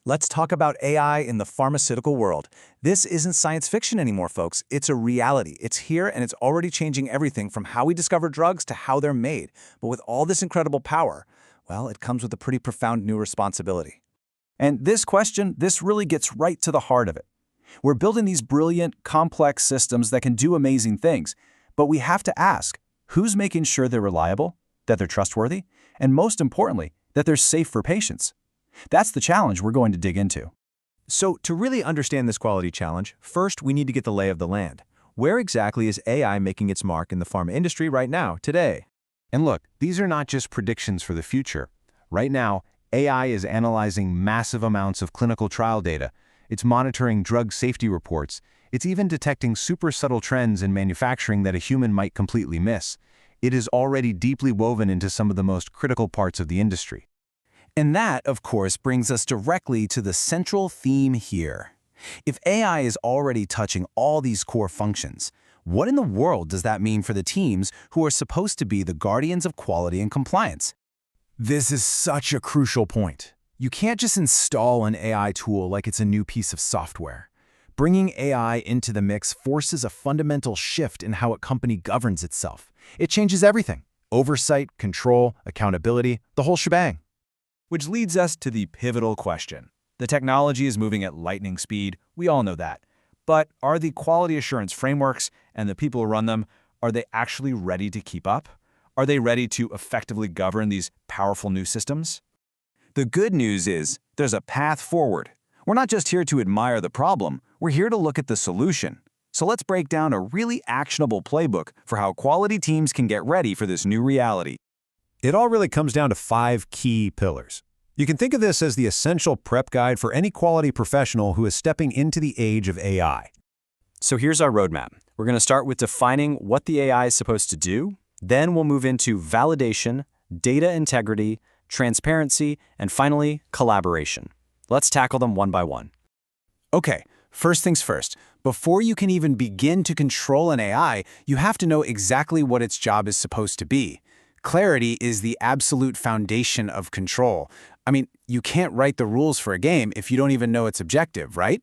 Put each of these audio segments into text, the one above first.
Let's talk about AI in the pharmaceutical world. This isn't science fiction anymore, folks. It's a reality. It's here and it's already changing everything from how we discover drugs to how they're made. But with all this incredible power, well, it comes with a pretty profound new responsibility. And this question, this really gets right to the heart of it. We're building these brilliant, complex systems that can do amazing things, but we have to ask, who's making sure they're reliable, that they're trustworthy, and most importantly, that they're safe for patients? That's the challenge we're going to dig into. So to really understand this quality challenge, first we need to get the lay of the land. Where exactly is AI making its mark in the pharma industry right now, today? And look, these are not just predictions for the future. Right now, AI is analyzing massive amounts of clinical trial data. It's monitoring drug safety reports. It's even detecting super subtle trends in manufacturing that a human might completely miss. It is already deeply woven into some of the most critical parts of the industry. And that, of course, brings us directly to the central theme here. If AI is already touching all these core functions, what in the world does that mean for the teams who are supposed to be the guardians of quality and compliance? This is such a crucial point. You can't just install an AI tool like it's a new piece of software. Bringing AI into the mix forces a fundamental shift in how a company governs itself. It changes everything: oversight, control, accountability, the whole shebang. Which leads us to the pivotal question. The technology is moving at lightning speed, we all know that. But are the quality assurance frameworks and the people who run them, are they actually ready to keep up? Are they ready to effectively govern these powerful new systems? The good news is there's a path forward. We're not just here to admire the problem, we're here to look at the solution. So let's break down a really actionable playbook for how quality teams can get ready for this new reality. It all really comes down to 5 key pillars. You can think of this as the essential prep guide for any quality professional who is stepping into the age of AI. So here's our roadmap. We're going to start with defining what the AI is supposed to do. Then we'll move into validation, data integrity, transparency, and finally, collaboration. Let's tackle them one by one. Okay, first things first. Before you can even begin to control an AI, you have to know exactly what its job is supposed to be. Clarity is the absolute foundation of control. I mean, you can't write the rules for a game if you don't even know its objective, right?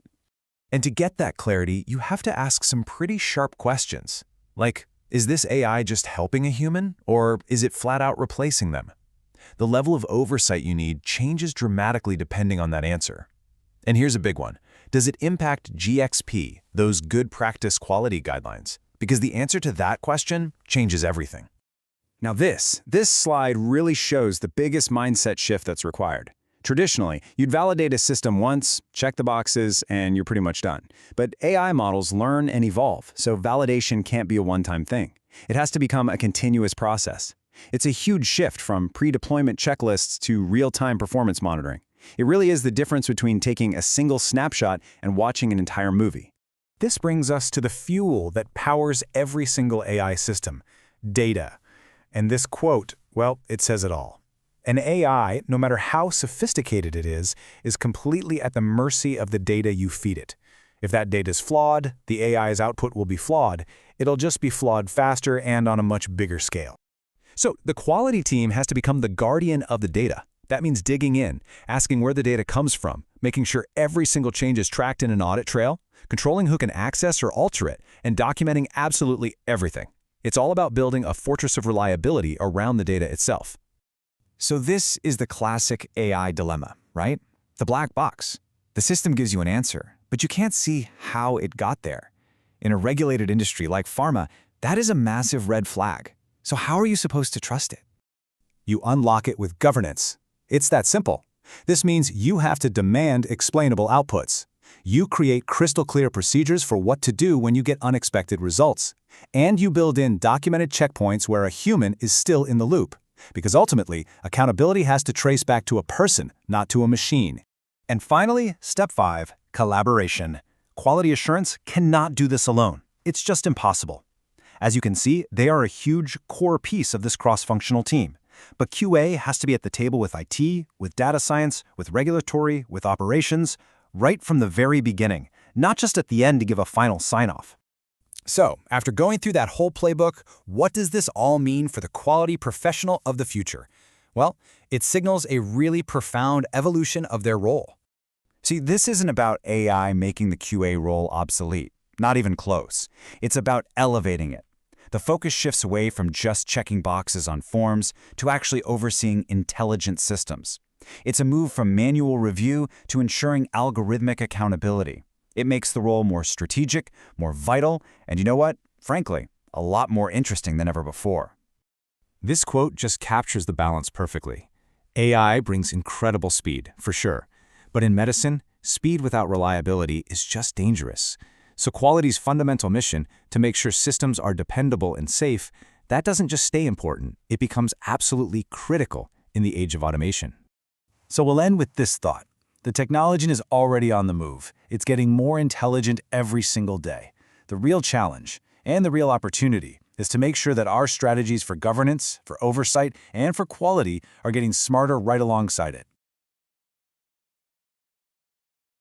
And to get that clarity, you have to ask some pretty sharp questions. Like, is this AI just helping a human, or is it flat out replacing them? The level of oversight you need changes dramatically depending on that answer. And here's a big one. Does it impact GXP, those good practice quality guidelines? Because the answer to that question changes everything. Now this slide really shows the biggest mindset shift that's required. Traditionally, you'd validate a system once, check the boxes, and you're pretty much done. But AI models learn and evolve, so validation can't be a one-time thing. It has to become a continuous process. It's a huge shift from pre-deployment checklists to real-time performance monitoring. It really is the difference between taking a single snapshot and watching an entire movie. This brings us to the fuel that powers every single AI system: data. And this quote, well, it says it all. An AI, no matter how sophisticated it is completely at the mercy of the data you feed it. If that data is flawed, the AI's output will be flawed. It'll just be flawed faster and on a much bigger scale. So the quality team has to become the guardian of the data. That means digging in, asking where the data comes from, making sure every single change is tracked in an audit trail, controlling who can access or alter it, and documenting absolutely everything. It's all about building a fortress of reliability around the data itself. So this is the classic AI dilemma, right? The black box. The system gives you an answer, but you can't see how it got there. In a regulated industry like pharma, that is a massive red flag. So how are you supposed to trust it? You unlock it with governance. It's that simple. This means you have to demand explainable outputs. You create crystal clear procedures for what to do when you get unexpected results. And you build in documented checkpoints where a human is still in the loop. Because ultimately, accountability has to trace back to a person, not to a machine. And finally, step 5, collaboration. Quality assurance cannot do this alone. It's just impossible. As you can see, they are a huge core piece of this cross-functional team. But QA has to be at the table with IT, with data science, with regulatory, with operations, right from the very beginning, not just at the end to give a final sign-off. So, after going through that whole playbook, what does this all mean for the quality professional of the future? Well, it signals a really profound evolution of their role. See, this isn't about AI making the QA role obsolete. Not even close. It's about elevating it. The focus shifts away from just checking boxes on forms to actually overseeing intelligent systems. It's a move from manual review to ensuring algorithmic accountability. It makes the role more strategic, more vital, and you know what? Frankly, a lot more interesting than ever before. This quote just captures the balance perfectly. AI brings incredible speed, for sure. But in medicine, speed without reliability is just dangerous. So quality's fundamental mission, to make sure systems are dependable and safe, that doesn't just stay important, it becomes absolutely critical in the age of automation. So we'll end with this thought. The technology is already on the move. It's getting more intelligent every single day. The real challenge, and the real opportunity, is to make sure that our strategies for governance, for oversight, and for quality are getting smarter right alongside it.